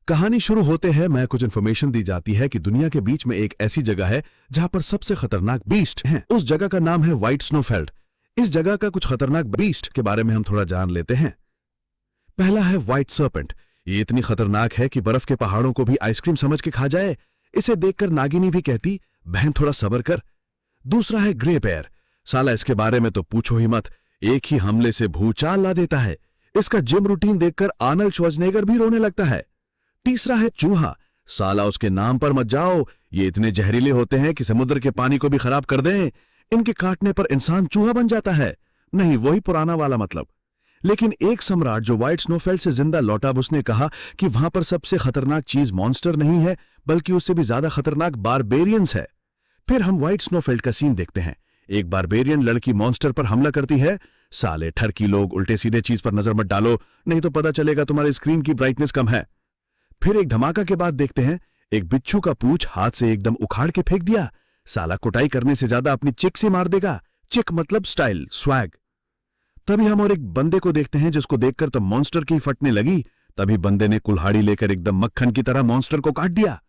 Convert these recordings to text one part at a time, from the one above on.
कहानी शुरू होते हैं मैं कुछ इन्फॉर्मेशन दी जाती है कि दुनिया के बीच में एक ऐसी जगह है जहां पर सबसे खतरनाक बीस्ट हैं। उस जगह का नाम है व्हाइट स्नोफेल्ड। इस जगह का कुछ खतरनाक बीस्ट के बारे में हम थोड़ा जान लेते हैं। पहला है व्हाइट सर्पेंट। ये इतनी खतरनाक है कि बर्फ के पहाड़ों को भी आइसक्रीम समझ के खा जाए। इसे देखकर नागिनी भी कहती, बहन थोड़ा सब्र कर। दूसरा है ग्रे बेयर। साला इसके बारे में तो पूछो ही मत, एक ही हमले से भूचाल ला देता है। इसका जिम रूटीन देखकर आर्नल्ड श्वार्ज़नेगर भी रोने लगता है। तीसरा है चूहा। साला उसके नाम पर मत जाओ, ये इतने जहरीले होते हैं कि समुद्र के पानी को भी खराब कर दें। इनके काटने पर इंसान चूहा बन जाता है। नहीं, वही पुराना वाला मतलब। लेकिन एक सम्राट जो व्हाइट स्नोफेल्ड से जिंदा लौटा, उसने कहा कि वहां पर सबसे खतरनाक चीज मॉन्स्टर नहीं है, बल्कि उससे भी ज्यादा खतरनाक बारबेरियंस है। फिर हम व्हाइट स्नोफेल्ड का सीन देखते हैं। एक बारबेरियन लड़की मॉन्स्टर पर हमला करती है। साले ठरकी लोग, उल्टे सीधे चीज पर नजर मत डालो, नहीं तो पता चलेगा तुम्हारी स्क्रीन की ब्राइटनेस कम है। फिर एक धमाका के बाद देखते हैं एक बिच्छू का पूंछ हाथ से एकदम उखाड़ के फेंक दिया। साला कुटाई करने से ज्यादा अपनी चिक से मार देगा। चिक मतलब स्टाइल, स्वैग। तभी हम और एक बंदे को देखते हैं जिसको देखकर तो मॉन्स्टर की फटने लगी। तभी बंदे ने कुल्हाड़ी लेकर एकदम मक्खन की तरह मॉन्स्टर को काट दिया।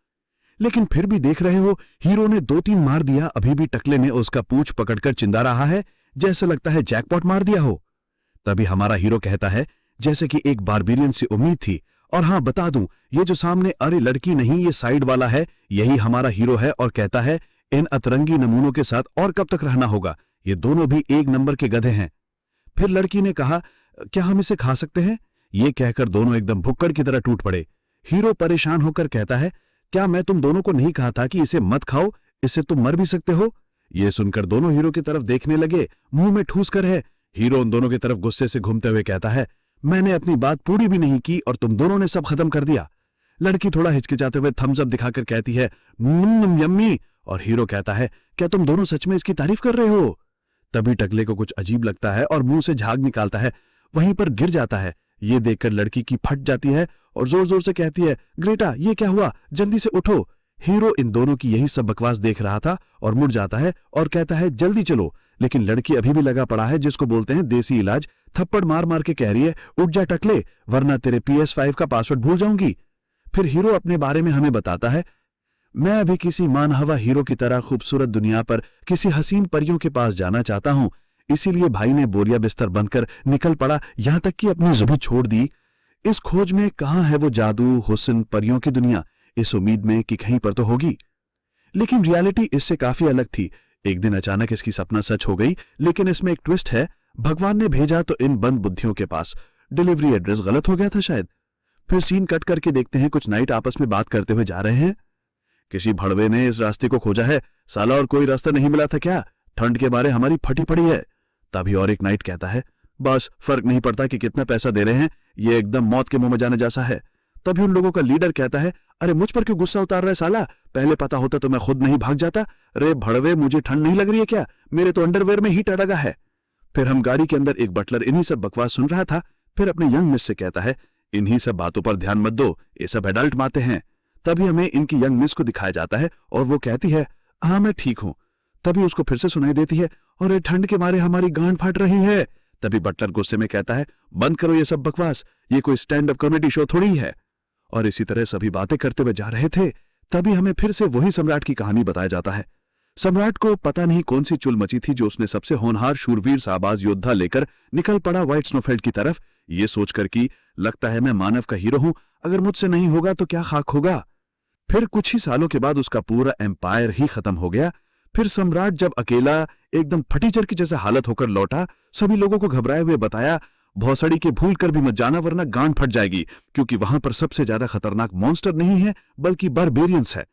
लेकिन फिर भी देख रहे हो, हीरो ने 2-3 मार दिया, अभी भी टकले ने उसका पूंछ पकड़कर चिंदा रहा है, जैसे लगता है जैकपॉट मार दिया हो। तभी हमारा हीरो कहता है, जैसे कि एक बारबेरियन से उम्मीद थी। और हां, बता दूं, ये जो सामने, अरे लड़की नहीं, ये साइड वाला है, यही हमारा हीरो है। और कहता है, इन अतरंगी नमूनों के साथ और कब तक रहना होगा, ये दोनों भी एक नंबर के गधे हैं। फिर लड़की ने कहा, क्या हम इसे खा सकते हैं? ये कहकर दोनों एकदम भुक्कड़ की तरह टूट पड़े। हीरो परेशान होकर कहता है, क्या मैं तुम दोनों को नहीं कहा था कि इसे मत खाओ, इससे तुम मर भी सकते हो? ये सुनकर दोनों हीरो की तरफ देखने लगे, मुंह में ठूस कर है। हीरो उन दोनों की तरफ गुस्से से घूमते हुए कहता है, मैंने अपनी बात पूरी भी नहीं की और तुम दोनों ने सब खत्म कर दिया। लड़की थोड़ा हिचकिचाते हुए थम्स अप दिखाकर कहती है, यम्मी। और हीरो कहता है, क्या तुम दोनों सच में इसकी तारीफ कर रहे हो? तभी टकले को कुछ अजीब लगता है और मुंह से झाग निकालता है, वहीं पर गिर जाता है। ये देखकर लड़की की फट जाती है और जोर जोर से कहती है, ग्रेटा ये क्या हुआ, जल्दी से उठो। हीरो इन दोनों की यही सब बकवास देख रहा था और मुड़ जाता है और कहता है, जल्दी चलो। लेकिन लड़की अभी भी लगा पड़ा है, जिसको बोलते हैं देसी इलाज। थप्पड़ मार मार के कह रही है, उठ जा टकले, वरना तेरे PS5 का पासवर्ड भूल जाऊंगी। फिर हीरो अपने बारे में हमें बताता है, मैं अभी किसी मानहवा हीरो की तरह खूबसूरत दुनिया पर किसी हसीन परियों के पास जाना चाहता हूं। इसीलिए भाई ने बोरिया बिस्तर बनकर निकल पड़ा, यहां तक कि अपनी जुबान छोड़ दी। इस खोज में कहां है वो जादू, हुस्न, परियों की दुनिया, इस उम्मीद में कि कहीं पर तो होगी। लेकिन रियलिटी इससे काफी अलग थी। एक दिन अचानक इसकी सपना सच हो गई। लेकिन इसमें एक ट्विस्ट है, भगवान ने भेजा तो इन बंद बुद्धियों के पास। डिलीवरी एड्रेस गलत हो गया था शायद। फिर सीन कट करके देखते हैं कुछ नाइट आपस में बात करते हुए जा रहे हैं। किसी भड़वे ने इस रास्ते को खोजा है, साला और कोई रास्ता नहीं मिला था क्या? ठंड के मारे हमारी फटी पड़ी है। तभी और एक नाइट कहता है, बस फर्क नहीं पड़ता कि कितना पैसा दे रहे हैं, ये एकदम मौत के मुंह में जाने जैसा है। तभी उन लोगों का लीडर कहता है, अरे मुझ पर क्यों गुस्सा उतार रहा है साला, पहले पता होता तो मैं खुद नहीं भाग जाता। रे भड़वे, मुझे ठंड नहीं लग रही है क्या? मेरे तो अंडरवेयर में हीटर लगा है। फिर हम गाड़ी के अंदर एक बटलर इन्हीं सब बकवास सुन रहा था। फिर अपने यंग मिस से कहता है, इन्हीं सब बातों पर ध्यान मत दो, ये सब एडल्ट बातें हैं। तभी हमें इनकी यंग मिस को दिखाया जाता है और वो कहती है, हाँ मैं ठीक हूं। तभी उसको फिर से सुनाई देती है, और ये ठंड के मारे हमारी गांड फाट रही है। तभी बटलर गुस्से में कहता है, बंद करो ये सब बकवास, ये कोई स्टैंड अप कॉमेडी शो थोड़ी है। और इसी तरह सभी बातें करते हुए जा रहे थे। तभी हमें फिर से वही सम्राट की कहानी बताया जाता है। सम्राट को पता नहीं कौन सी चुल मची थी जो उसने सबसे होनहार शूरवीर साबाज योद्धा लेकर निकल पड़ा व्हाइट स्नोफेल्ड की तरफ, ये सोचकर कि लगता है मैं मानव का हीरो हूं, अगर मुझसे नहीं होगा तो क्या खाक होगा। फिर कुछ ही सालों के बाद उसका पूरा एम्पायर ही खत्म हो गया। फिर सम्राट जब अकेला एकदम फटीचर की जैसे हालत होकर लौटा, सभी लोगों को घबराए हुए बताया, भौसड़ी के भूल कर भी मत जाना वरना गांड फट जाएगी, क्योंकि वहां पर सबसे ज्यादा खतरनाक मॉन्स्टर नहीं है बल्कि बारबेरियंस है।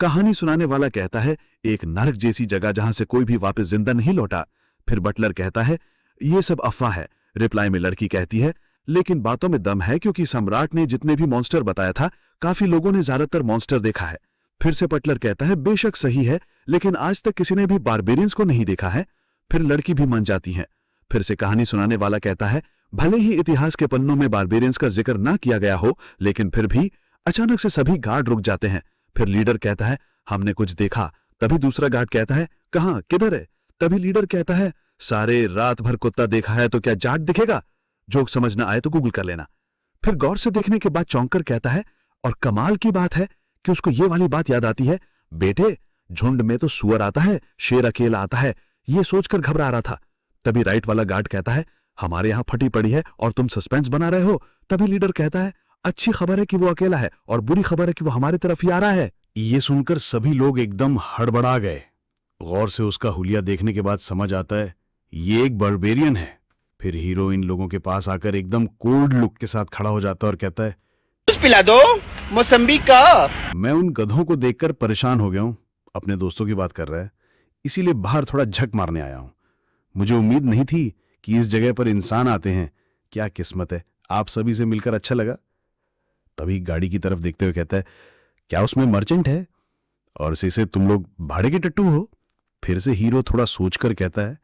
कहानी सुनाने वाला कहता है, एक नरक जैसी जगह जहां से कोई भी वापस जिंदा नहीं लौटा। फिर बटलर कहता है, ये सब अफवाह है। रिप्लाई में लड़की कहती है, लेकिन बातों में दम है, क्योंकि सम्राट ने जितने भी मॉन्स्टर बताया था, काफी लोगों ने ज्यादातर मॉन्स्टर देखा है। फिर से बटलर कहता है, बेशक सही है, लेकिन आज तक किसी ने भी बारबेरियंस को नहीं देखा है। फिर लड़की भी मान जाती है। फिर से कहानी सुनाने वाला कहता है, भले ही इतिहास के पन्नों में बारबेरियंस का जिक्र ना किया गया हो, लेकिन फिर भी अचानक से सभी गार्ड रुक जाते हैं। फिर लीडर कहता है, हमने कुछ देखा। तभी दूसरा गार्ड कहता है, कहां, किधर है? तभी लीडर कहता है, सारे रात भर कुत्ता देखा है तो क्या जाट दिखेगा? जोक समझ ना आए तो गूगल कर लेना। फिर गौर से देखने के बाद चौंक कर कहता है, और कमाल की बात है कि उसको ये वाली बात याद आती है, बेटे झुंड में तो सुअर आता है, शेर अकेला आता है। ये सोचकर घबरा रहा था। तभी राइट वाला गार्ड कहता है, हमारे यहां फटी पड़ी है और तुम सस्पेंस बना रहे हो। तभी लीडर कहता है, अच्छी खबर है कि वो अकेला है और बुरी खबर है कि वो हमारी तरफ ही आ रहा है। ये सुनकर सभी लोग एकदम हड़बड़ा गए। गौर से उसका हुलिया देखने के बाद समझ आता है ये एक बारबेरियन है। फिर हीरो इन लोगों के पास आकर एकदम कोल्ड लुक के साथ खड़ा हो जाता है और कहता है, जूस पिला दो मौसम्बी का। मैं उन गधों को देखकर परेशान हो गया हूं। अपने दोस्तों की बात कर रहा है, इसीलिए बाहर थोड़ा झक मारने आया हूं। मुझे उम्मीद नहीं थी कि इस जगह पर इंसान आते हैं। क्या किस्मत है, आप सभी से मिलकर अच्छा लगा। तभी गाड़ी की तरफ देखते हुए कहता है, क्या उसमें मर्चेंट है और इसे तुम लोग भाड़े के टट्टू हो। फिर से हीरो थोड़ा सोचकर कहता है,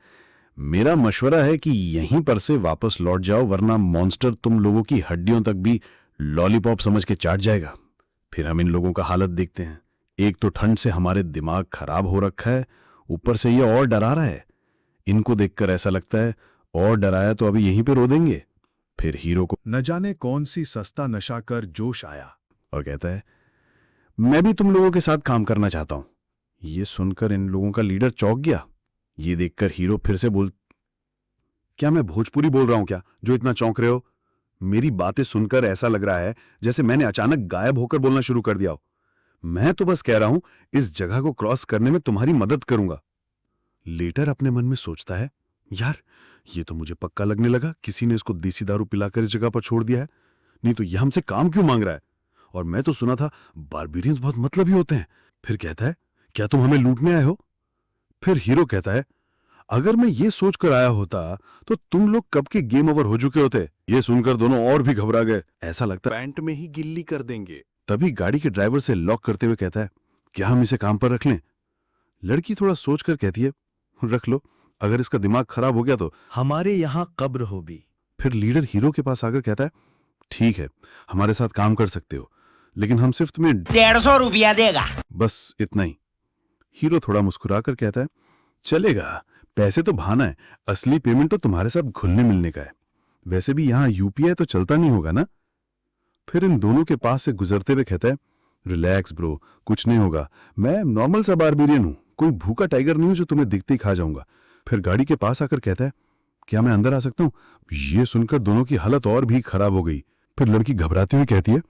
मेरा मशवरा है कि यहीं पर से वापस लौट जाओ, वरना मॉन्स्टर तुम लोगों की हड्डियों तक भी लॉलीपॉप समझ के चाट जाएगा। फिर हम इन लोगों का हालत देखते हैं। एक तो ठंड से हमारे दिमाग खराब हो रखा है, ऊपर से ये और डरा रहा है। इनको देखकर ऐसा लगता है और डराया तो अभी यहीं पे रो देंगे। फिर हीरो को न जाने कौन सी सस्ता नशा कर जोश आया और कहता है, मैं भी तुम लोगों के साथ काम करना चाहता हूं। ये सुनकर इन लोगों का लीडर चौंक गया। ये देखकर हीरो फिर से बोल, क्या मैं भोजपुरी बोल रहा हूं क्या जो इतना चौंक रहे हो। मेरी बातें सुनकर ऐसा लग रहा है जैसे मैंने अचानक गायब होकर बोलना शुरू कर दिया हो। मैं तो बस कह रहा हूं इस जगह को क्रॉस करने में तुम्हारी मदद करूंगा। लीडर अपने मन में सोचता है, यार ये तो मुझे पक्का लगने लगा किसी ने इसको देसी दारू पिलाकर इस जगह पर छोड़ दिया है, नहीं तो यह हमसे काम क्यों मांग रहा है। और मैं तो सुना था बारबेरियंस बहुत मतलबी होते हैं। फिर कहता है, क्या तुम हमें लूटने आए हो। फिर हीरो कहता है, अगर मैं ये सोचकर आया होता तो तुम लोग कब के गेम ओवर हो चुके होते। ये सुनकर दोनों और भी घबरा गए, ऐसा लगता है पैंट में ही गिल्ली कर देंगे। तभी गाड़ी के ड्राइवर से लॉक करते हुए कहता है, क्या हम इसे काम पर रख लें। लड़की थोड़ा सोचकर कहती है, रख लो, अगर इसका दिमाग खराब हो गया तो हमारे यहाँ कब्र हो भी। फिर लीडर हीरो के पास आकर कहता है, ठीक है हमारे साथ काम कर सकते हो, लेकिन हम सिर्फ तुम्हें 150 रुपया देगा। बस इतना ही। हीरो थोड़ा मुस्कुराकर कहता है, चलेगा, पैसे तो बहाना है, असली पेमेंट तो तुम्हारे साथ घुलने मिलने का है। वैसे भी यहां यूपीआई तो चलता नहीं होगा ना। फिर इन दोनों के पास से गुजरते हुए कहता है, रिलैक्स ब्रो, कुछ नहीं होगा, मैं नॉर्मल सा बारबेरियन हूं, कोई भूखा टाइगर नहीं हूं जो तुम्हें दिखते ही खा जाऊंगा। फिर गाड़ी के पास आकर कहता है, क्या मैं अंदर आ सकता हूं। ये सुनकर दोनों की हालत और भी खराब हो गई। फिर लड़की घबराती हुई कहती है,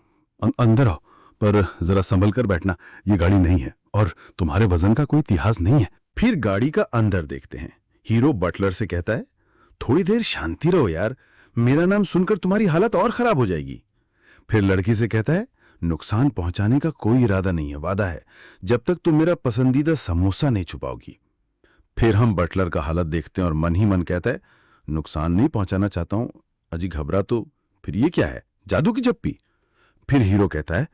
अंदर आओ, पर जरा संभल कर बैठना, ये गाड़ी नहीं है और तुम्हारे वजन का कोई इतिहास नहीं है। फिर गाड़ी का अंदर देखते हैं। हीरो बटलर से कहता है, थोड़ी देर शांति रहो यार, मेरा नाम सुनकर तुम्हारी हालत और खराब हो जाएगी। फिर लड़की से कहता है, नुकसान पहुंचाने का कोई इरादा नहीं है, वादा है, जब तक तुम मेरा पसंदीदा समोसा नहीं छुपाओगी। फिर हम बटलर का हालत देखते हैं और मन ही मन कहता है, नुकसान नहीं पहुंचाना चाहता हूं, अजी घबरा तो फिर ये क्या है, जादू की जप्पी। फिर हीरो कहता है,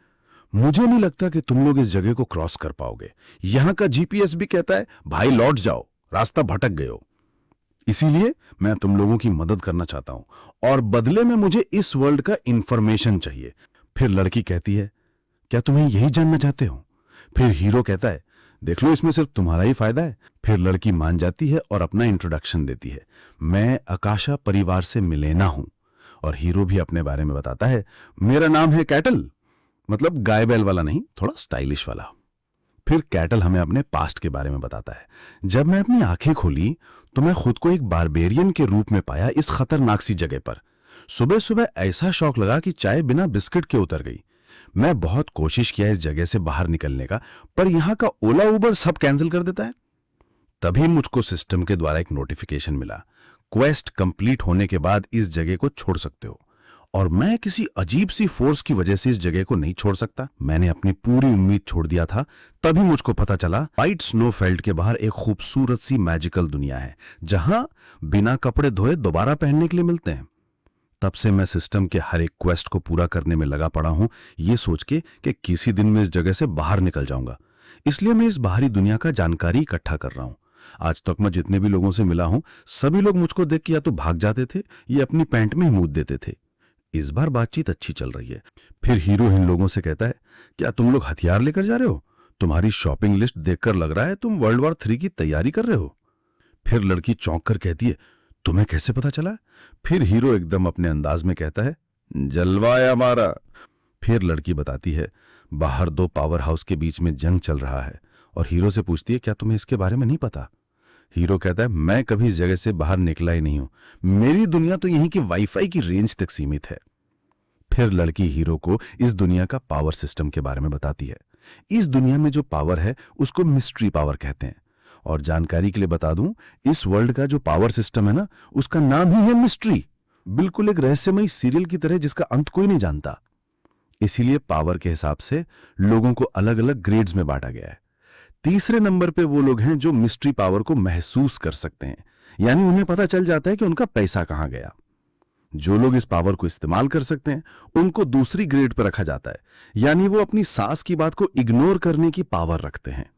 मुझे नहीं लगता कि तुम लोग इस जगह को क्रॉस कर पाओगे। यहां का जीपीएस भी कहता है, भाई लौट जाओ, रास्ता भटक गए हो। इसीलिए मैं तुम लोगों की मदद करना चाहता हूं और बदले में मुझे इस वर्ल्ड का इंफॉर्मेशन चाहिए। फिर लड़की कहती है, क्या तुम्हें यही जानना चाहते हो। फिर हीरो कहता है, देख लो इसमें सिर्फ तुम्हारा ही फायदा है। फिर लड़की मान जाती है और अपना इंट्रोडक्शन देती है, मैं आकाशा परिवार से मिलेना हूं। और हीरो भी अपने बारे में बताता है, मेरा नाम है कैटल, मतलब गाय बैल वाला नहीं, थोड़ा स्टाइलिश वाला। फिर कैटल हमें अपने पास्ट के बारे में बताता है, जब मैं अपनी आंखें खोली तो मैं खुद को एक बारबेरियन के रूप में पाया इस खतरनाक सी जगह पर। सुबह सुबह ऐसा शौक लगा कि चाय बिना बिस्किट के उतर गई। मैं बहुत कोशिश किया इस जगह से बाहर निकलने का, पर यहां का ओला उबर सब कैंसिल कर देता है। तभी मुझको सिस्टम के द्वारा एक नोटिफिकेशन मिला, क्वेस्ट कंप्लीट होने के बाद इस जगह को छोड़ सकते हो। और मैं किसी अजीब सी फोर्स की वजह से इस जगह को नहीं छोड़ सकता। मैंने अपनी पूरी उम्मीद छोड़ दिया था। तभी मुझको पता चला व्हाइट स्नोफेल्ड के बाहर एक खूबसूरत सी मैजिकल दुनिया है, जहां बिना कपड़े धोए दोबारा पहनने के लिए मिलते हैं। तब से मैं सिस्टम के हर एक क्वेस्ट को पूरा करने में लगा पड़ा हूं, ये सोच के कि किसी दिन मैं इस जगह से बाहर निकल जाऊंगा। इसलिए मैं इस बाहरी दुनिया का जानकारी इकट्ठा कर रहा हूं। आज तक मैं जितने भी लोगों से मिला हूं, सभी लोग मुझको देख के या तो भाग जाते थे या अपनी पैंट में ही मूत देते थे। इस बार बातचीत अच्छी चल रही है। फिर हीरो इन लोगों से कहता है, क्या तुम लोग हथियार लेकर जा रहे हो। तुम्हारी शॉपिंग लिस्ट देखकर लग रहा है तुम वर्ल्ड वॉर 3 की तैयारी कर रहे हो। फिर लड़की चौंक कर कहती है, तुम्हें कैसे पता चला। फिर हीरो एकदम अपने अंदाज में कहता है, जलवा है हमारा। फिर लड़की बताती है बाहर दो पावर हाउस के बीच में जंग चल रहा है और हीरो से पूछती है क्या तुम्हें इसके बारे में नहीं पता। हीरो कहता है मैं कभी इस जगह से बाहर निकला ही नहीं हूं, मेरी दुनिया तो यहीं की वाईफाई की रेंज तक सीमित है। फिर लड़की हीरो को इस दुनिया का पावर सिस्टम के बारे में बताती है। इस दुनिया में जो पावर है उसको मिस्ट्री पावर कहते हैं। और जानकारी के लिए बता दूं, इस वर्ल्ड का जो पावर सिस्टम है ना, उसका नाम ही है मिस्ट्री। बिल्कुल एक रहस्यमयी सीरियल की तरह जिसका अंत कोई नहीं जानता। इसीलिए पावर के हिसाब से लोगों को अलग अलग ग्रेड्स में बांटा गया है। तीसरे नंबर पे वो लोग हैं जो मिस्ट्री पावर को महसूस कर सकते हैं, यानी उन्हें पता चल जाता है कि उनका पैसा कहां गया। जो लोग इस पावर को इस्तेमाल कर सकते हैं उनको दूसरी ग्रेड पर रखा जाता है, यानी वो अपनी सास की बात को इग्नोर करने की पावर रखते हैं।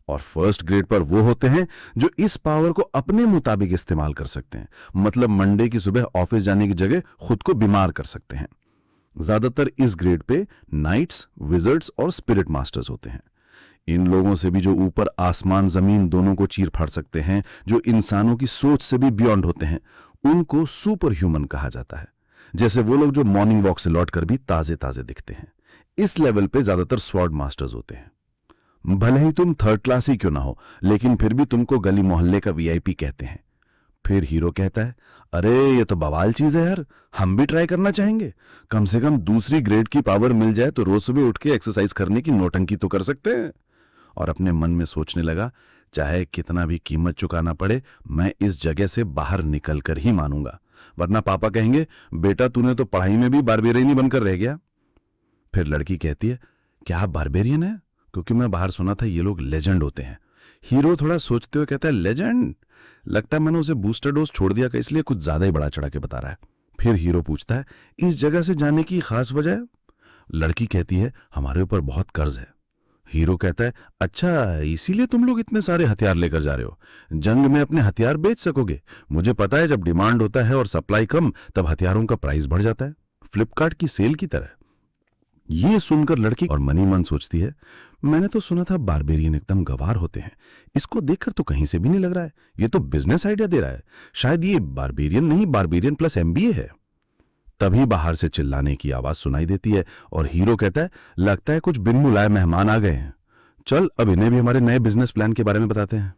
और फर्स्ट ग्रेड पर वो होते हैं जो इस पावर को अपने मुताबिक इस्तेमाल कर सकते हैं, मतलब मंडे की सुबह ऑफिस जाने की जगह खुद को बीमार कर सकते हैं। ज्यादातर इस ग्रेड पे नाइट्स, विजर्ड्स और स्पिरिट मास्टर्स होते हैं। इन लोगों से भी जो ऊपर आसमान जमीन दोनों को चीर फाड़ सकते हैं, जो इंसानों की सोच से भी बियॉन्ड होते हैं, उनको सुपर ह्यूमन कहा जाता है। जैसे वो लोग जो मॉर्निंग वॉक से लौटकर भी ताजे ताजे दिखते हैं। इस लेवल पे ज्यादातर स्वॉर्ड मास्टर्स होते हैं। भले ही तुम थर्ड क्लास ही क्यों ना हो, लेकिन फिर भी तुमको गली मोहल्ले का वीआईपी कहते हैं। फिर हीरो कहता है अरे ये तो बवाल चीज है यार, हम भी ट्राई करना चाहेंगे। कम से कम दूसरी ग्रेड की पावर मिल जाए तो रोज सुबह उठ के एक्सरसाइज करने की नौटंकी तो कर सकते हैं। और अपने मन में सोचने लगा चाहे कितना भी कीमत चुकाना पड़े, मैं इस जगह से बाहर निकल कर ही मानूंगा, वरना पापा कहेंगे बेटा तूने तो पढ़ाई में भी बारबेरियन ही बनकर रह गया। फिर लड़की कहती है क्या आप बारबेरियन है? क्योंकि मैं बाहर सुना था ये लोग लेजेंड होते हैं। हीरो थोड़ा सोचते हुए कहता है लेजेंड? लगता है मैंने उसे बूस्टर डोज छोड़ दिया, इसलिए कुछ ज्यादा ही बड़ा चढ़ा के बता रहा है। फिर हीरो पूछता है इस जगह से जाने की खास वजह है? लड़की कहती है हमारे ऊपर बहुत कर्ज है। हीरो कहता है अच्छा इसीलिए तुम लोग इतने सारे हथियार लेकर जा रहे हो, जंग में अपने हथियार बेच सकोगे। मुझे पता है जब डिमांड होता है और सप्लाई कम तब हथियारों का प्राइस बढ़ जाता है, फ्लिपकार्ट की सेल की तरह। ये सुनकर लड़की और मनी मन सोचती है मैंने तो सुना था बारबेरियन एकदम गवार होते हैं, इसको देखकर तो कहीं से भी नहीं लग रहा है, ये तो बिजनेस आइडिया दे रहा है। शायद ये बारबेरियन नहीं, बारबेरियन प्लस एमबीए है। तभी बाहर से चिल्लाने की आवाज सुनाई देती है और हीरो कहता है लगता है कुछ बिन बुलाए मेहमान आ गए हैं, चल अब इन्हें भी हमारे नए बिजनेस प्लान के बारे में बताते हैं।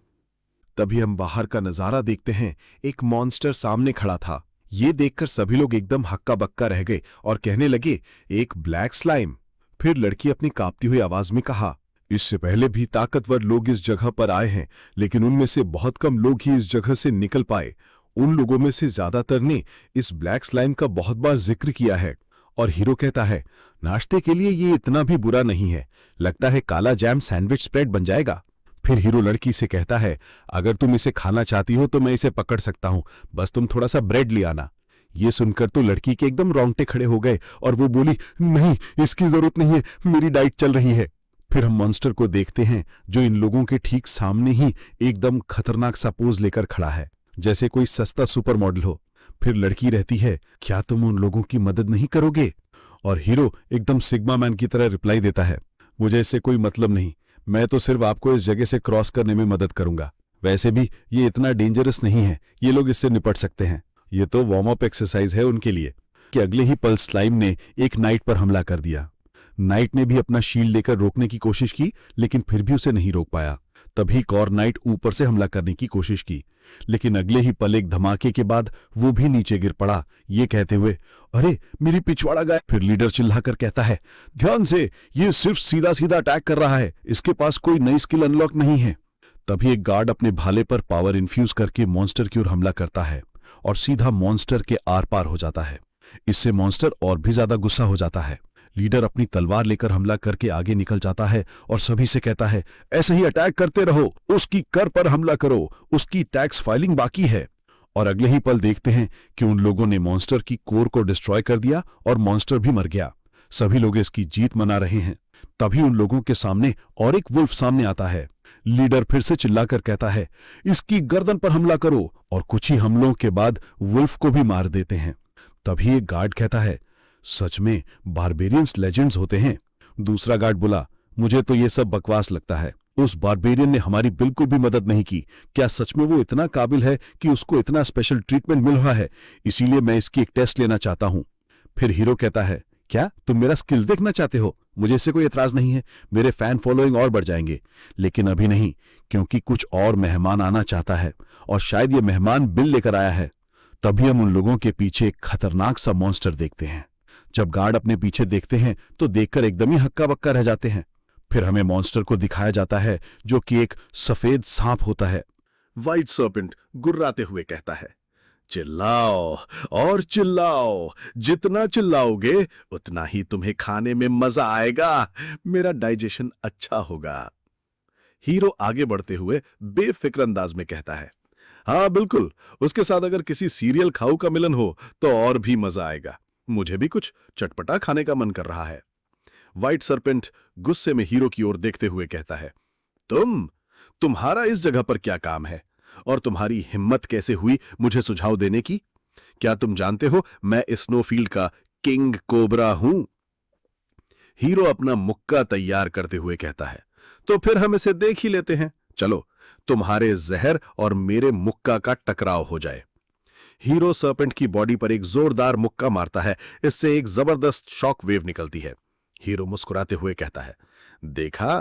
तभी हम बाहर का नजारा देखते हैं। एक मॉन्स्टर सामने खड़ा था। ये देखकर सभी लोग एकदम हक्का बक्का रह गए और कहने लगे एक ब्लैक स्लाइम। फिर लड़की अपनी कांपती हुई आवाज में कहा इससे पहले भी ताकतवर लोग इस जगह पर आए हैं, लेकिन उनमें से बहुत कम लोग ही इस जगह से निकल पाए। उन लोगों में से ज्यादातर ने इस ब्लैक स्लाइम का बहुत बार जिक्र किया है। और हीरो कहता है नाश्ते के लिए ये इतना भी बुरा नहीं है, लगता है काला जैम सैंडविच स्प्रेड बन जाएगा। फिर हीरो लड़की से कहता है अगर तुम इसे खाना चाहती हो तो मैं इसे पकड़ सकता हूं, बस तुम थोड़ा सा ब्रेड ले आना। ये सुनकर तो लड़की के एकदम रोंगटे खड़े हो गए और वो बोली नहीं इसकी जरूरत नहीं है, मेरी डाइट चल रही है। फिर हम मॉन्स्टर को देखते हैं जो इन लोगों के ठीक सामने ही एकदम खतरनाक सा पोज लेकर खड़ा है, जैसे कोई सस्ता सुपर मॉडल हो। फिर लड़की रहती है क्या तुम उन लोगों की मदद नहीं करोगे? और हीरो एकदम सिग्मा मैन की तरह रिप्लाई देता है मुझे इससे कोई मतलब नहीं, मैं तो सिर्फ आपको इस जगह से क्रॉस करने में मदद करूंगा। वैसे भी ये इतना डेंजरस नहीं है, ये लोग इससे निपट सकते हैं। ये तो वार्म अप एक्सरसाइज है उनके लिए। कि अगले ही पल स्लाइम ने एक नाइट पर हमला कर दिया। नाइट ने भी अपना शील्ड लेकर रोकने की कोशिश की, लेकिन फिर भी उसे नहीं रोक पाया। तभी कॉर नाइट ऊपर से हमला करने की कोशिश की, लेकिन अगले ही पल एक धमाके के बाद वो भी नीचे गिर पड़ा, ये कहते हुए अरे मेरी पिछवाड़ा गाय। फिर लीडर चिल्लाकर कहता है ध्यान से, ये सिर्फ सीधा सीधा अटैक कर रहा है, इसके पास कोई नई स्किल अनलॉक नहीं है। तभी एक गार्ड अपने भाले पर पावर इन्फ्यूज करके मॉन्स्टर की ओर हमला करता है और सीधा मॉन्स्टर के आर पार हो जाता है। इससे मॉन्स्टर और भी ज्यादा गुस्सा हो जाता है। लीडर अपनी तलवार लेकर हमला करके आगे निकल जाता है और सभी से कहता है ऐसे ही अटैक करते रहो, उसकी कर पर हमला करो, उसकी टैक्स फाइलिंग बाकी है। और अगले ही पल देखते हैं कि उन लोगों ने मॉन्स्टर की कोर को डिस्ट्रॉय कर दिया और मॉन्स्टर भी मर गया। सभी लोग इसकी जीत मना रहे हैं। तभी उन लोगों के सामने और एक वुल्फ सामने आता है। लीडर फिर से चिल्लाकर कहता है इसकी गर्दन पर हमला करो, और कुछ ही हमलों के बाद वुल्फ को भी मार देते हैं। तभी एक गार्ड कहता है सच में बारबेरियंस लेजेंड्स होते हैं। दूसरा गार्ड बोला मुझे तो ये सब बकवास लगता है, उस बारबेरियन ने हमारी बिल्कुल भी मदद नहीं की। क्या सच में वो इतना काबिल है कि उसको इतना स्पेशल ट्रीटमेंट मिल रहा है? इसीलिए मैं इसकी एक टेस्ट लेना चाहता हूं। फिर हीरो कहता है क्या तुम मेरा स्किल देखना चाहते हो? मुझे इससे कोई एतराज नहीं है, मेरे फैन फॉलोइंग और बढ़ जाएंगे, लेकिन अभी नहीं, क्योंकि कुछ और मेहमान आना चाहता है और शायद ये मेहमान बिल लेकर आया है। तभी हम उन लोगों के पीछे एक खतरनाक सा मॉन्स्टर देखते हैं। जब गार्ड अपने पीछे देखते हैं तो देखकर एकदम ही हक्का बक्का रह जाते हैं। फिर हमें मॉन्स्टर को दिखाया जाता है जो कि एक सफेद सांप होता है। व्हाइट सर्पेंट गुर्राते हुए कहता है, चिल्लाओ और चिल्लाओ, जितना चिल्लाओगे उतना ही तुम्हें खाने में मजा आएगा, मेरा डाइजेशन अच्छा होगा। हीरो आगे बढ़ते हुए बेफिक्र अंदाज में कहता है, हाँ बिल्कुल, उसके साथ अगर किसी सीरियल खाऊ का मिलन हो तो और भी मजा आएगा। मुझे भी कुछ चटपटा खाने का मन कर रहा है। व्हाइट सर्पेंट गुस्से में हीरो की ओर देखते हुए कहता है, तुम्हारा इस जगह पर क्या काम है और तुम्हारी हिम्मत कैसे हुई मुझे सुझाव देने की? क्या तुम जानते हो मैं स्नोफील्ड का किंग कोबरा हूं? हीरो अपना मुक्का तैयार करते हुए कहता है, तो फिर हम इसे देख ही लेते हैं। चलो, तुम्हारे जहर और मेरे मुक्का का टकराव हो जाए। हीरो सर्पेंट की बॉडी पर एक जोरदार मुक्का मारता है। इससे एक जबरदस्त शॉक वेव निकलती है। हीरो मुस्कुराते हुए कहता है, देखा,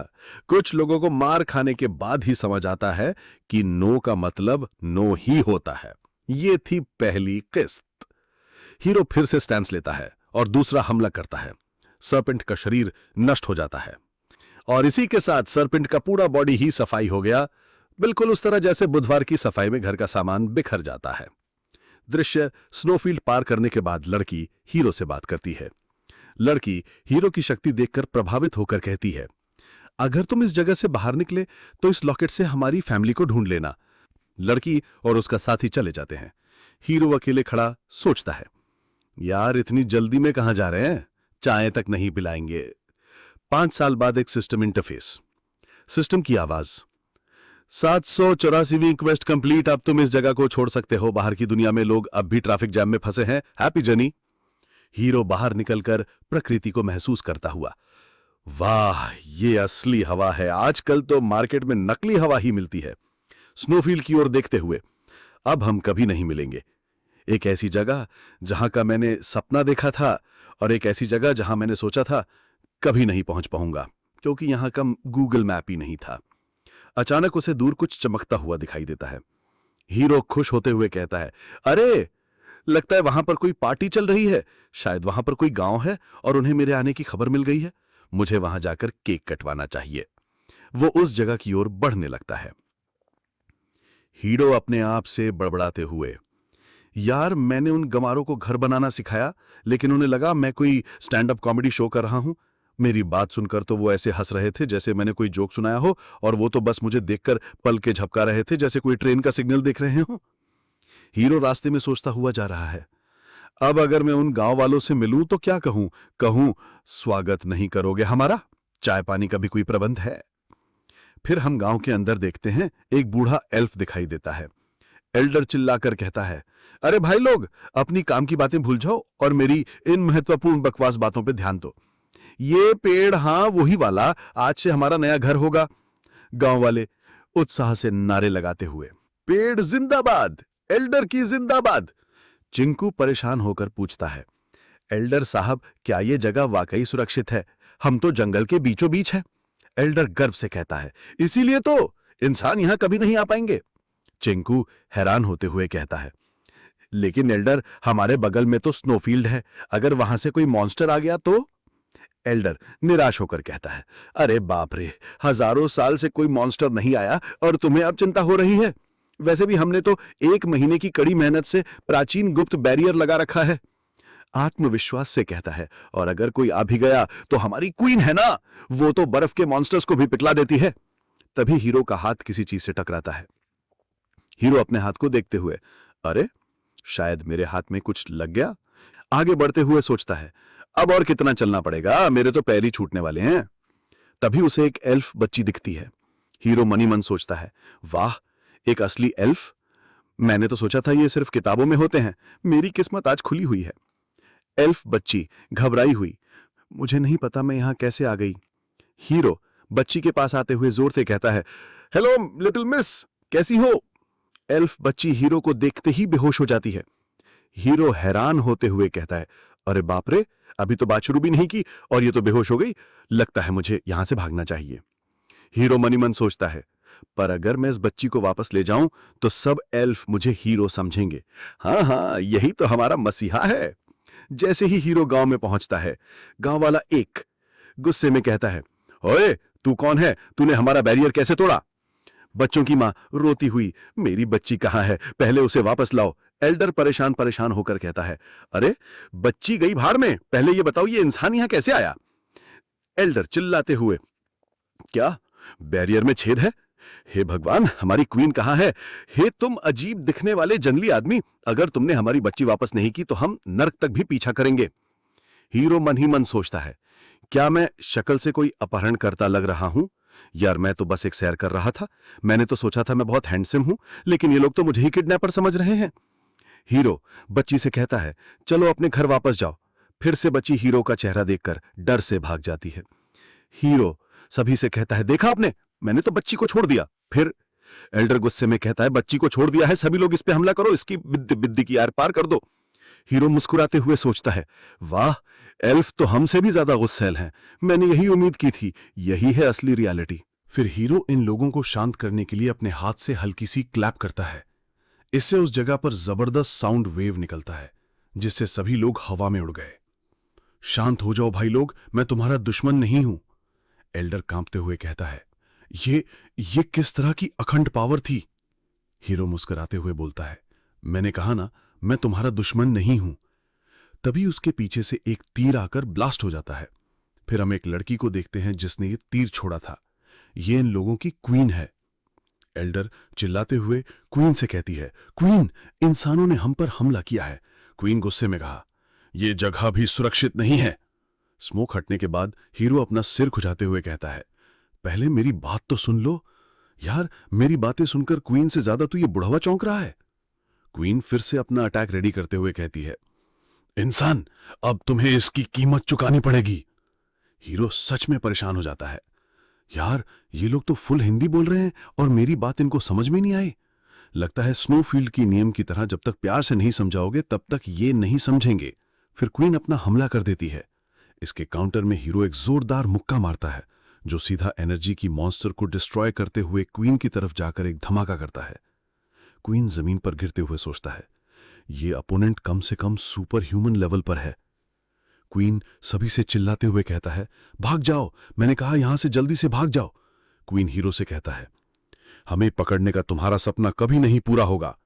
कुछ लोगों को मार खाने के बाद ही समझ आता है कि नो का मतलब नो ही होता है। ये थी पहली किस्त। हीरो फिर से स्टैंस लेता है और दूसरा हमला करता है। सर्पेंट का शरीर नष्ट हो जाता है और इसी के साथ सर्पेंट का पूरा बॉडी ही सफाई हो गया, बिल्कुल उस तरह जैसे बुधवार की सफाई में घर का सामान बिखर जाता है। दृश्य स्नोफील्ड पार करने के बाद लड़की हीरो से बात करती है। लड़की हीरो की शक्ति देखकर प्रभावित होकर कहती है, अगर तुम इस जगह से बाहर निकले तो इस लॉकेट से हमारी फैमिली को ढूंढ लेना। लड़की और उसका साथी चले जाते हैं। हीरो अकेले खड़ा सोचता है, यार इतनी जल्दी में कहां जा रहे हैं, चाय तक नहीं पिलाएंगे। 5 साल बाद एक सिस्टम इंटरफेस। सिस्टम की आवाज, 784वीं क्वेस्ट कंप्लीट, अब तुम इस जगह को छोड़ सकते हो। बाहर की दुनिया में लोग अब भी ट्रैफिक जैम में फंसे हैं। Happy journey. हीरो बाहर निकलकर प्रकृति को महसूस करता हुआ, वाह ये असली हवा है, आजकल तो मार्केट में नकली हवा ही मिलती है। स्नोफील्ड की ओर देखते हुए, अब हम कभी नहीं मिलेंगे। एक ऐसी जगह जहां का मैंने सपना देखा था और एक ऐसी जगह जहां मैंने सोचा था कभी नहीं पहुंच पाऊंगा, क्योंकि यहां का गूगल मैप ही नहीं था। अचानक उसे दूर कुछ चमकता हुआ दिखाई देता है। हीरो खुश होते हुए कहता है, अरे लगता है वहां पर कोई पार्टी चल रही है, शायद वहां पर कोई गांव है और उन्हें मेरे आने की खबर मिल गई है। मुझे वहां जाकर केक कटवाना चाहिए। वो उस जगह की ओर बढ़ने लगता है। हीरो अपने आप से बड़बड़ाते हुए, यार मैंने उन गंवारों को घर बनाना सिखाया, लेकिन उन्हें लगा मैं कोई स्टैंड अप कॉमेडी शो कर रहा हूं। मेरी बात सुनकर तो वो ऐसे हंस रहे थे जैसे मैंने कोई जोक सुनाया हो, और वो तो बस मुझे देखकर पल के झपका रहे थे जैसे कोई ट्रेन का सिग्नल देख रहे हो। हीरो रास्ते में सोचता हुआ जा रहा है, अब अगर मैं उन गांव वालों से मिलूं तो क्या कहूं स्वागत नहीं करोगे हमारा? चाय पानी का भी कोई प्रबंध है? फिर हम गांव के अंदर देखते हैं, एक बूढ़ा एल्फ दिखाई देता है। एल्डर चिल्लाकर कहता है, अरे भाई लोग, अपनी काम की बातें भूल जाओ और मेरी इन महत्वपूर्ण बकवास बातों पे ध्यान दो। ये पेड़, हाँ वही वाला, आज से हमारा नया घर होगा। गांव वाले उत्साह से नारे लगाते हुए, पेड़ जिंदाबाद, एल्डर की जिंदाबाद। चिंकू परेशान होकर पूछता है, एल्डर साहब क्या ये जगह वाकई सुरक्षित है? हम तो जंगल के बीचों बीच हैं। एल्डर गर्व से कहता है, इसीलिए तो इंसान यहां कभी नहीं आ पाएंगे। चिंकू हैरान होते हुए कहता है, लेकिन एल्डर हमारे बगल में तो स्नोफील्ड है, अगर वहां से कोई मॉन्स्टर आ गया तो? एल्डर निराश होकर कहता है, अरे बाप रे, हजारों साल से कोई मॉन्स्टर नहीं आया और तुम्हें अब चिंता हो रही है? वैसे भी हमने तो 1 महीने की कड़ी मेहनत से प्राचीन गुप्त बैरियर लगा रखा है। आत्मविश्वास से कहता है, और अगर कोई आ भी गया तो हमारी क्वीन है ना, वो तो बर्फ के मॉन्स्टर्स को भी पिघला देती है। तभी हीरो का हाथ किसी चीज से टकराता है। हीरो अपने हाथ को देखते हुए, अरे शायद मेरे हाथ में कुछ लग गया। आगे बढ़ते हुए सोचता है, अब और कितना चलना पड़ेगा, मेरे तो पैर ही छूटने वाले हैं। तभी उसे एक एल्फ बच्ची दिखती है। हीरो मनी मन सोचता है, वाह एक असली एल्फ, मैंने तो सोचा था ये सिर्फ किताबों में होते हैं, मेरी किस्मत आज खुली हुई है। एल्फ बच्ची घबराई हुई, मुझे नहीं पता मैं यहां कैसे आ गई। हीरो बच्ची के पास आते हुए जोर से कहता है, हेलो लिटिल मिस, कैसी हो? एल्फ बच्ची हीरो को देखते ही बेहोश हो जाती है। हीरो हैरान होते हुए कहता है, अरे बाप रे, अभी तो बात शुरू भी नहीं की और ये तो बेहोश हो गई। लगता है मुझे यहां से भागना चाहिए। हीरो मनी मन सोचता है, पर अगर मैं इस बच्ची को वापस ले जाऊं तो सब एल्फ मुझे हीरो समझेंगे। हाँ हाँ, यही तो हमारा मसीहा है। जैसे ही हीरो गांव में पहुंचता है, गांव वाला एक गुस्से में कहता है, ओए तू कौन है, तूने हमारा बैरियर कैसे तोड़ा? बच्चों की मां रोती हुई, मेरी बच्ची कहां है, पहले उसे वापस लाओ। एल्डर परेशान परेशान होकर कहता है, अरे बच्ची गई भाड़ में, पहले ये बताओ ये इंसान यहां कैसे आया? एल्डर चिल्लाते हुए, क्या बैरियर में छेद है? हे भगवान, हमारी क्वीन कहां है? हे तुम अजीब दिखने वाले जंगली आदमी, अगर तुमने हमारी बच्ची वापस नहीं की तो हम नर्क तक भी पीछा करेंगे। हीरो मन ही मन सोचता है, क्या मैं शक्ल से कोई अपहरणकर्ता लग रहा हूं? यार मैं तो बस एक सैर कर रहा था, मैंने तो सोचा था मैं बहुत हैंडसम हूं, लेकिन ये लोग तो मुझे ही किडनैपर समझ रहे हैं। हीरो बच्ची से कहता है, चलो अपने घर वापस जाओ। फिर से बच्ची हीरो का चेहरा देखकर डर से भाग जाती है। हीरो सभी से कहता है, देखा आपने, मैंने तो बच्ची को छोड़ दिया। फिर एल्डर गुस्से में कहता है, बच्ची को छोड़ दिया है, सभी लोग इस पे हमला करो, इसकी बिद्दी बिद्दी की आर पार कर दो। हीरो मुस्कुराते हुए सोचता है, वाह, एल्फ तो हमसे भी ज्यादा गुस्सैल हैं। मैंने यही उम्मीद की थी, यही है असली रियलिटी। फिर हीरो इन लोगों को शांत करने के लिए अपने हाथ से हल्की सी क्लैप करता है। इससे उस जगह पर जबरदस्त साउंड वेव निकलता है, जिससे सभी लोग हवा में उड़ गए। शांत हो जाओ भाई लोग, मैं तुम्हारा दुश्मन नहीं हूं, एल्डर कांपते हुए कहता है। ये किस तरह की अखंड पावर थी? हीरो मुस्कुराते हुए बोलता है, मैंने कहा ना, मैं तुम्हारा दुश्मन नहीं हूं। तभी उसके पीछे से एक तीर आकर ब्लास्ट हो जाता है। फिर हम एक लड़की को देखते हैं जिसने ये तीर छोड़ा था। ये इन लोगों की क्वीन है। एल्डर चिल्लाते हुए क्वीन से कहती है, क्वीन, इंसानों ने हम पर हमला किया है। क्वीन गुस्से में कहा, यह जगह भी सुरक्षित नहीं है। स्मोक हटने के बाद हीरो अपना सिर खुजाते हुए कहता है, पहले मेरी बात तो सुन लो। यार मेरी बातें सुनकर क्वीन से ज्यादा तो ये बुढ़वा चौंक रहा है। क्वीन फिर से अपना अटैक रेडी करते हुए कहती है, इंसान, अब तुम्हें इसकी कीमत चुकानी पड़ेगी। हीरो सच में परेशान हो जाता है। यार ये लोग तो फुल हिंदी बोल रहे हैं और मेरी बात इनको समझ में नहीं आई। लगता है स्नोफील्ड की नियम की तरह जब तक प्यार से नहीं समझाओगे तब तक ये नहीं समझेंगे। फिर क्वीन अपना हमला कर देती है। इसके काउंटर में हीरो एक जोरदार मुक्का मारता है जो सीधा एनर्जी की मॉन्स्टर को डिस्ट्रॉय करते हुए क्वीन की तरफ जाकर एक धमाका करता है। क्वीन जमीन पर गिरते हुए सोचता है, ये अपोनेंट कम से कम सुपर ह्यूमन लेवल पर है। क्वीन सभी से चिल्लाते हुए कहता है, भाग जाओ, मैंने कहा यहां से जल्दी से भाग जाओ। क्वीन हीरो से कहता है, हमें पकड़ने का तुम्हारा सपना कभी नहीं पूरा होगा।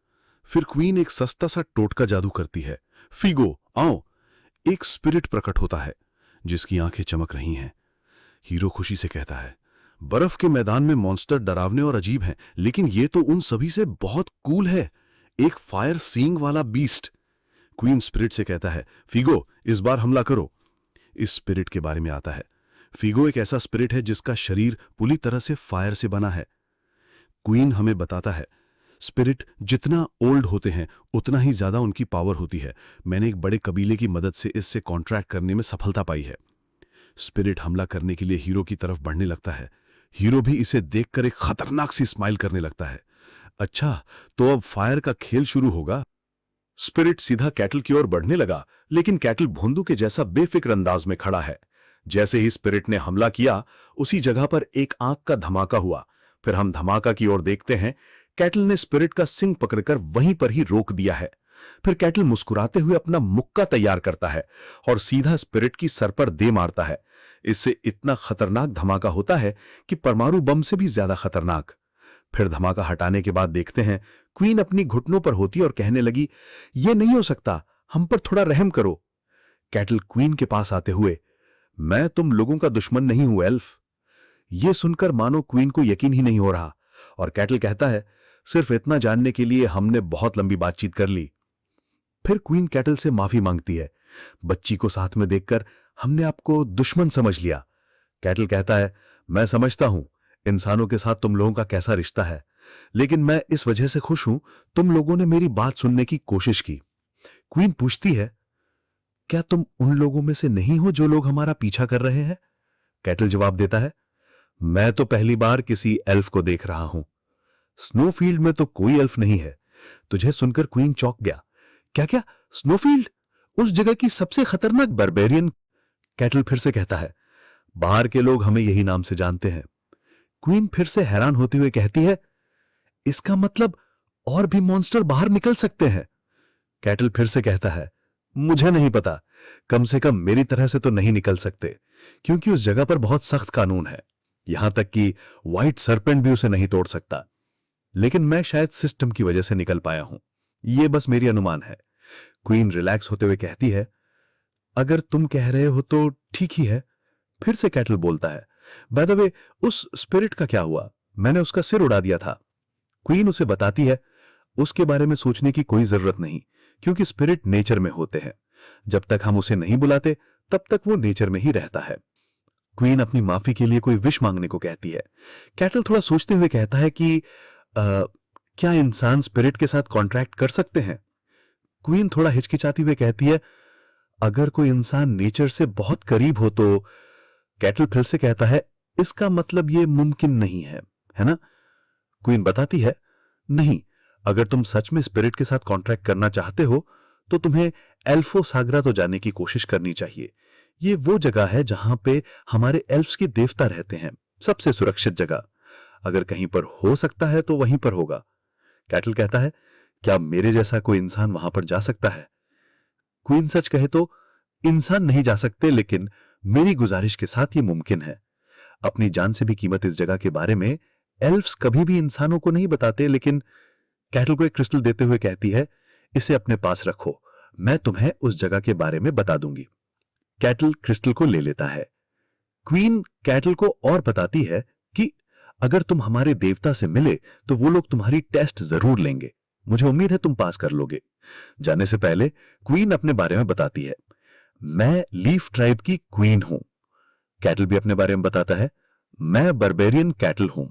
फिर क्वीन एक सस्ता सा टोटका जादू करती है। फिगो आओ। एक स्पिरिट प्रकट होता है जिसकी आंखें चमक रही हैं। हीरो खुशी से कहता है, बर्फ के मैदान में मॉन्स्टर डरावने और अजीब हैं, लेकिन ये तो उन सभी से बहुत कूल है, एक फायर सींग वाला बीस्ट। क्वीन स्पिरिट से कहता है, फिगो इस बार हमला करो। इस स्पिरिट के बारे में आता है, फिगो एक ऐसा स्पिरिट है जिसका शरीर पूरी तरह से फायर से बना है। क्वीन हमें बताता है, स्पिरिट जितना ओल्ड होते हैं उतना ही ज्यादा उनकी पावर होती है। मैंने एक बड़े कबीले की मदद से इससे कॉन्ट्रैक्ट करने में सफलता पाई है। स्पिरिट हमला करने के लिए हीरो की तरफ बढ़ने लगता है। हीरो भी इसे देखकर एक खतरनाक सी स्माइल करने लगता है। अच्छा, तो अब फायर का खेल शुरू होगा। स्पिरिट सीधा कैटल की ओर बढ़ने लगा, लेकिन कैटल भोंदू के जैसा बेफिक्र अंदाज में खड़ा है। जैसे ही स्पिरिट ने हमला किया, उसी जगह पर एक आंख का धमाका हुआ। फिर हम धमाका की ओर देखते हैं। कैटल ने स्पिरिट का सिंग पकड़कर वहीं पर ही रोक दिया है। फिर कैटल मुस्कुराते हुए अपना मुक्का तैयार करता है और सीधा स्पिरिट की सर पर दे मारता है। इससे इतना खतरनाक धमाका होता है कि परमाणु बम से भी ज्यादा खतरनाक। फिर धमाका हटाने के बाद देखते हैं क्वीन अपनी घुटनों पर होती और कहने लगी, यह नहीं हो सकता, हम पर थोड़ा रहम करो। कैटल क्वीन के पास आते हुए, मैं तुम लोगों का दुश्मन नहीं हूं एल्फ। यह सुनकर मानो क्वीन को यकीन ही नहीं हो रहा और कैटल कहता है, सिर्फ इतना जानने के लिए हमने बहुत लंबी बातचीत कर ली। फिर क्वीन कैटल से माफी मांगती है। बच्ची को साथ में देखकर हमने आपको दुश्मन समझ लिया। कैटल कहता है, मैं समझता हूं इंसानों के साथ तुम लोगों का कैसा रिश्ता है, लेकिन मैं इस वजह से खुश हूं तुम लोगों ने मेरी बात सुनने की कोशिश की। क्वीन पूछती है, क्या तुम उन लोगों में से नहीं हो जो लोग हमारा पीछा कर रहे हैं? कैटल जवाब देता है, मैं तो पहली बार किसी एल्फ को देख रहा हूं। स्नोफील्ड में तो कोई एल्फ नहीं है। तुझे सुनकर क्वीन चौंक गया। क्या क्या, स्नोफील्ड? उस जगह की सबसे खतरनाक बर्बेरियन। कैटल फिर से कहता है, बाहर के लोग हमें यही नाम से जानते हैं। क्वीन फिर से हैरान होते हुए कहती है, इसका मतलब और भी मॉन्स्टर बाहर निकल सकते हैं। कैटल फिर से कहता है, मुझे नहीं पता, कम से कम मेरी तरह से तो नहीं निकल सकते, क्योंकि उस जगह पर बहुत सख्त कानून है, यहां तक कि व्हाइट सरपेंट भी उसे नहीं तोड़ सकता। लेकिन मैं शायद सिस्टम की वजह से निकल पाया हूं, यह बस मेरी अनुमान है। क्वीन रिलैक्स होते हुए कहती है, अगर तुम कह रहे हो तो ठीक ही है। फिर से कैटल बोलता है, बाय द वे, उस स्पिरिट का क्या हुआ? मैंने उसका सिर उड़ा दिया था। क्वीन उसे बताती है, उसके बारे में सोचने की कोई जरूरत नहीं, क्योंकि स्पिरिट नेचर में होते हैं। जब तक हम उसे नहीं बुलाते तब तक वो नेचर में ही रहता है। क्वीन अपनी माफी के लिए कोई विश मांगने को कहती है। कैटल थोड़ा सोचते हुए कहता है कि क्या इंसान स्पिरिट के साथ कॉन्ट्रैक्ट कर सकते हैं? क्वीन थोड़ा हिचकिचाती हुए कहती है, अगर कोई इंसान नेचर से बहुत करीब हो तो। कैटल फिर से कहता है, इसका मतलब यह मुमकिन नहीं है ना? क्वीन बताती है, नहीं, अगर तुम सच में स्पिरिट के साथ कॉन्ट्रैक्ट करना चाहते हो तो तुम्हें एल्फो सागरा तो जाने की कोशिश करनी चाहिए। ये वो जगह है जहां पे हमारे एल्फ्स के देवता रहते हैं, सबसे सुरक्षित जगह। अगर कहीं पर हो सकता है तो वहीं पर होगा। कैटल कहता है, क्या मेरे जैसा कोई इंसान वहां पर जा सकता है? क्वीन सच कहे तो इंसान नहीं जा सकते, लेकिन मेरी गुजारिश के साथ ये मुमकिन है। अपनी जान से भी कीमत इस जगह के बारे में एल्फ्स कभी भी इंसानों को नहीं बताते। लेकिन कैटल को एक क्रिस्टल देते हुए कहती है, इसे अपने पास रखो, मैं तुम्हें उस जगह के बारे में बता दूंगी। कैटल क्रिस्टल को ले लेता है। क्वीन कैटल को और बताती है कि अगर तुम हमारे देवता से मिले तो वो लोग तुम्हारी टेस्ट जरूर लेंगे। मुझे उम्मीद है तुम पास कर लोगे। जाने से पहले क्वीन अपने बारे में बताती है, मैं लीफ ट्राइब की क्वीन हूं। कैटल भी अपने बारे में बताता है, मैं बर्बेरियन कैटल हूं।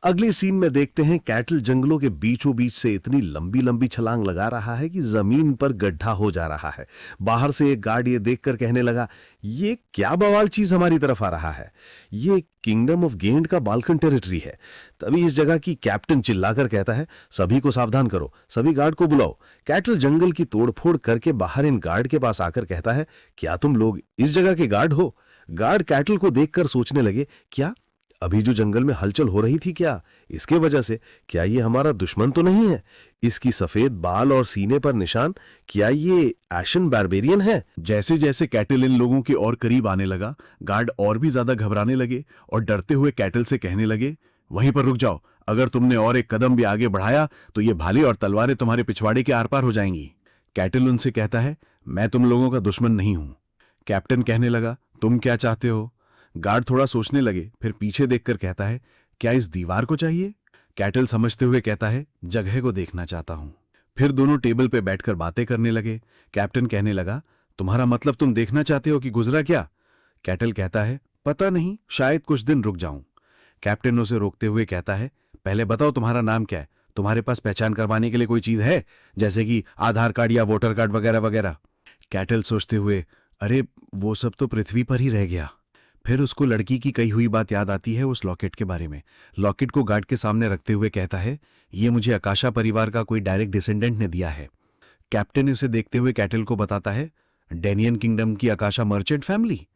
अगले सीन में देखते हैं कैटल जंगलों के बीचों बीच से इतनी लंबी लंबी छलांग लगा रहा है कि जमीन पर गड्ढा हो जा रहा है। बाहर से एक गार्ड ये देखकर कहने लगा, ये क्या बवाल चीज हमारी तरफ आ रहा है? ये किंगडम ऑफ गेंड का बाल्कन टेरिटरी है। तभी इस जगह की कैप्टन चिल्लाकर कहता है, सभी को सावधान करो, सभी गार्ड को बुलाओ। कैटल जंगल की तोड़फोड़ करके बाहर इन गार्ड के पास आकर कहता है, क्या तुम लोग इस जगह के गार्ड हो? गार्ड कैटल को देखकर सोचने लगे, क्या अभी जो जंगल में हलचल हो रही थी, क्या इसके वजह से? क्या ये हमारा दुश्मन तो नहीं है? इसकी सफेद बाल और सीने पर निशान, क्या ये एशन बार्बेरियन है? जैसे जैसे कैटल इन लोगों के और करीब आने लगा, गार्ड और भी ज्यादा घबराने लगे और डरते हुए कैटल से कहने लगे, वहीं पर रुक जाओ, अगर तुमने और एक कदम भी आगे बढ़ाया तो ये भाले और तलवारें तुम्हारे पिछवाड़े के आर पार हो जाएंगी। कैटल उनसे कहता है, मैं तुम लोगों का दुश्मन नहीं हूं। कैप्टन कहने लगा, तुम क्या चाहते हो? गार्ड थोड़ा सोचने लगे, फिर पीछे देखकर कहता है, क्या इस दीवार को चाहिए? कैटल समझते हुए कहता है, जगह को देखना चाहता हूं। फिर दोनों टेबल पे बैठकर बातें करने लगे। कैप्टन कहने लगा, तुम्हारा मतलब तुम देखना चाहते हो कि गुजरा क्या? कैटल कहता है, पता नहीं, शायद कुछ दिन रुक जाऊं। कैप्टन उसे रोकते हुए कहता है, पहले बताओ तुम्हारा नाम क्या है? तुम्हारे पास पहचान करवाने के लिए कोई चीज है, जैसे कि आधार कार्ड या वोटर कार्ड वगैरह वगैरह? कैटल सोचते हुए, अरे वो सब तो पृथ्वी पर ही रह गया। फिर उसको लड़की की कही हुई बात याद आती है, उस लॉकेट के बारे में। लॉकेट को गार्ड के सामने रखते हुए कहता है, ये मुझे आकाशा परिवार का कोई डायरेक्ट डिसेंडेंट ने दिया है। कैप्टन इसे देखते हुए कैटल को बताता है, डेनियन किंगडम की आकाशा मर्चेंट फैमिली।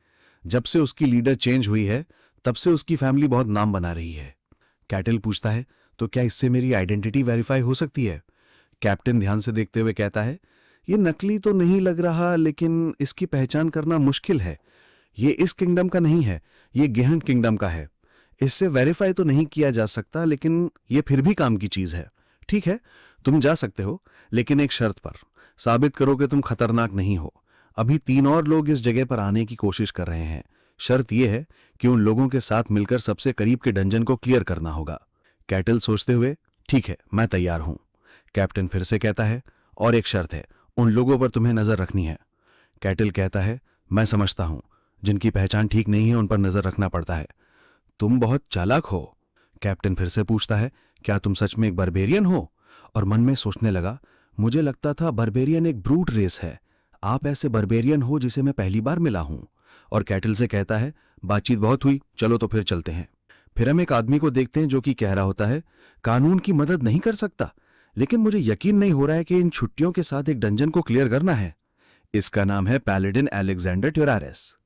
जब से उसकी लीडर चेंज हुई है तब से उसकी फैमिली बहुत नाम बना रही है। कैटल पूछता है, तो क्या इससे मेरी आइडेंटिटी वेरीफाई हो सकती है? कैप्टन ध्यान से देखते हुए कहता है, ये नकली तो नहीं लग रहा, लेकिन इसकी पहचान करना मुश्किल है। ये इस किंगडम का नहीं है, ये गेहन किंगडम का है। इससे वेरीफाई तो नहीं किया जा सकता, लेकिन ये फिर भी काम की चीज है। ठीक है, तुम जा सकते हो, लेकिन एक शर्त पर। साबित करो कि तुम खतरनाक नहीं हो। अभी 3 और लोग इस जगह पर आने की कोशिश कर रहे हैं। शर्त यह है कि उन लोगों के साथ मिलकर सबसे करीब के डंजन को क्लियर करना होगा। कैटल सोचते हुए, ठीक है, मैं तैयार हूं। कैप्टन फिर से कहता है, और एक शर्त है, उन लोगों पर तुम्हें नजर रखनी है। कैटल कहता है, मैं समझता हूं, जिनकी पहचान ठीक नहीं है उन पर नजर रखना पड़ता है। तुम बहुत चालाक हो। कैप्टन फिर से पूछता है, क्या तुम सच में एक बर्बेरियन हो? और मन में सोचने लगा, मुझे लगता था बर्बेरियन एक ब्रूट रेस है। आप ऐसे बर्बेरियन हो जिसे मैं पहली बार मिला हूं। और कैटल से कहता है, बातचीत बहुत हुई, चलो तो फिर चलते हैं। फिर हम एक आदमी को देखते हैं जो कि कह रहा होता है, कानून की मदद नहीं कर सकता, लेकिन मुझे यकीन नहीं हो रहा है कि इन छुट्टियों के साथ एक डंजन को क्लियर करना है। इसका नाम है पैलेडिन अलेक्जेंडर ट्यूरारिस।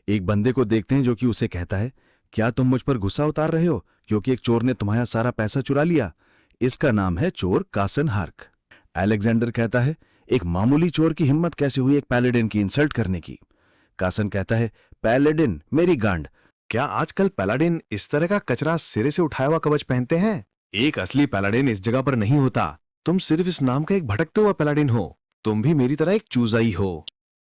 एक बंदे को देखते हैं जो कि उसे कहता है, क्या तुम मुझ पर गुस्सा उतार रहे हो क्योंकि एक चोर ने तुम्हारा सारा पैसा चुरा लिया? इसका नाम है चोर कासन हार्क। अलेक्जेंडर कहता है, एक मामूली चोर की हिम्मत कैसे हुई एक पैलेडिन की इंसल्ट करने की? कासन कहता है, पैलेडिन मेरी गांड, क्या आजकल पैलाडिन इस तरह का कचरा सिरे से उठाया हुआ कवच पहनते हैं? एक असली पैलाडिन इस जगह पर नहीं होता। तुम सिर्फ इस नाम का एक भटकते हुआ पैलाडिन हो। तुम भी मेरी तरह एक चूजाई हो।